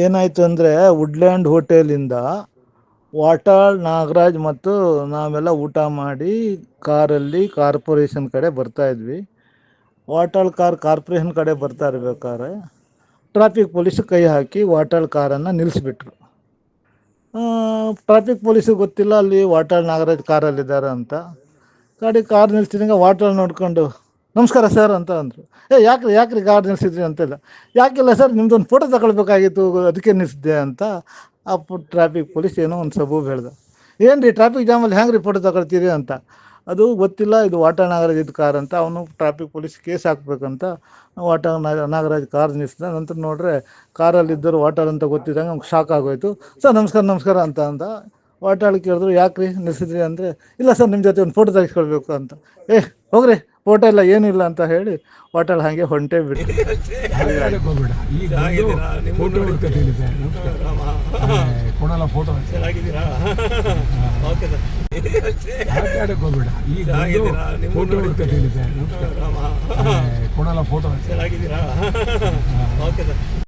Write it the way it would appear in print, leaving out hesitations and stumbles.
ಏನಾಯಿತು ಅಂದರೆ ವುಡ್ಲ್ಯಾಂಡ್ ಹೋಟೆಲಿಂದ ವಾಟಾಳ್ ನಾಗರಾಜ್ ಮತ್ತು ನಾವೆಲ್ಲ ಊಟ ಮಾಡಿ ಕಾರಲ್ಲಿ ಕಾರ್ಪೊರೇಷನ್ ಕಡೆ ಬರ್ತಾ ಇದ್ವಿ. ವಾಟಾಳ್ ಕಾರ್ಪೊರೇಷನ್ ಕಡೆ ಬರ್ತಾ ಇರ್ಬೇಕಾದ್ರೆ ಟ್ರಾಫಿಕ್ ಪೊಲೀಸ್ ಕೈ ಹಾಕಿ ವಾಟಾಳ್ ಕಾರನ್ನು ನಿಲ್ಲಿಸ್ಬಿಟ್ರು. ಟ್ರಾಫಿಕ್ ಪೊಲೀಸಿಗೆ ಗೊತ್ತಿಲ್ಲ ಅಲ್ಲಿ ವಾಟಾಳ್ ನಾಗರಾಜ್ ಕಾರಲ್ಲಿದ್ದಾರೆ ಅಂತ. ಕಾರ್ ನಿಲ್ಸಿದಂಗೆ ವಾಟಾಳ್ ನೋಡ್ಕೊಂಡು ನಮಸ್ಕಾರ ಸರ್ ಅಂತ ಅಂದರು. ಯಾಕ್ರಿ ಕಾರ್ ನಿಲ್ಸಿದ್ರಿ ಅಂತೆಲ್ಲ. ಯಾಕಿಲ್ಲ ಸರ್ ನಿಮ್ದೊಂದು ಫೋಟೋ ತಗೊಳ್ಬೇಕಾಗಿತ್ತು ಅದಕ್ಕೆ ನಿಲ್ಲಿಸಿದ್ದೆ ಅಂತ ಆ ಟ್ರಾಫಿಕ್ ಪೊಲೀಸ್ ಏನೋ ಒಂದು ಸಬೂಬು ಹೇಳ್ದ. ಏನು ರೀ ಟ್ರಾಫಿಕ್ ಜಾಮಲ್ಲಿ ಹೆಂಗೆ ರೀ ಫೋಟೋ ತಗೊಳ್ತೀರಿ ಅಂತ. ಅದು ಗೊತ್ತಿಲ್ಲ ಇದು ವಾಟಾಳ್ ನಾಗರಾಜ್ ಇದ್ದ ಕಾರ್ ಅಂತ. ಅವನು ಟ್ರಾಫಿಕ್ ಪೊಲೀಸ್ ಕೇಸ್ ಹಾಕ್ಬೇಕಂತ ವಾಟಾಳ್ ನಾಗರಾಜ್ ಕಾರ್ ನಿಲ್ಲಿಸಿದ. ನಂತರ ನೋಡ್ರೆ ಕಾರಲ್ಲಿದ್ದರು ವಾಟಾಳ್ ಅಂತ ಗೊತ್ತಿದ್ದಂಗೆ ನಮ್ಗೆ ಶಾಕ್ ಆಗೋಯ್ತು. ಸರ್ ನಮಸ್ಕಾರ ಅಂತ ಅಂದ. ವಾಟಾಳ್ ಕೇಳಿದ್ರು ಯಾಕ್ರಿ ನಿಲ್ಲಿಸಿದ್ರಿ ಅಂದರೆ ಇಲ್ಲ ಸರ್ ನಿಮ್ಮ ಜೊತೆ ಒಂದು ಫೋಟೋ ತೆಗೆಸ್ಕೊಳ್ಬೇಕು ಅಂತ. ಹೋಗ್ರಿ ಫೋಟೋ ಇಲ್ಲ ಏನಿಲ್ಲ ಅಂತ ಹೇಳಿ ವಾಟಾಳ್ ಹಾಗೆ ಹೊಂಟೇ ಬಿಟ್ಟು. ಫೋಟೋ